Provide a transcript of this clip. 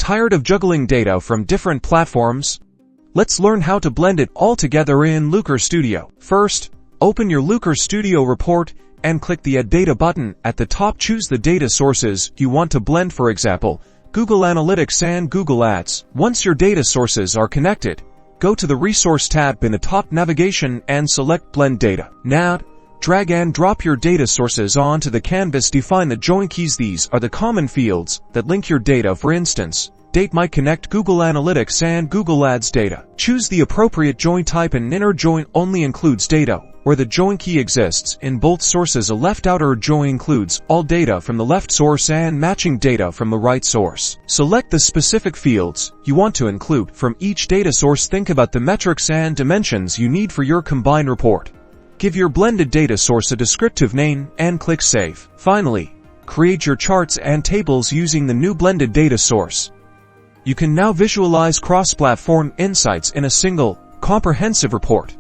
Tired of juggling data from different platforms? Let's learn how to blend it all together in Looker Studio. First, open your Looker Studio report and click the Add Data button. At the top, choose the data sources you want to blend, for example, Google Analytics and Google Ads. Once your data sources are connected, go to the Resource tab in the top navigation and select Blend Data. Now, drag and drop your data sources onto the canvas. Define the join keys. These are the common fields that link your data. For instance, date might connect Google Analytics and Google Ads data. Choose the appropriate join type. An inner join only includes data where the join key exists in both sources. A left outer join includes all data from the left source and matching data from the right source. Select the specific fields you want to include from each data source. Think about the metrics and dimensions you need for your combined report. Give your blended data source a descriptive name and click Save. Finally, create your charts and tables using the new blended data source. You can now visualize cross-platform insights in a single, comprehensive report.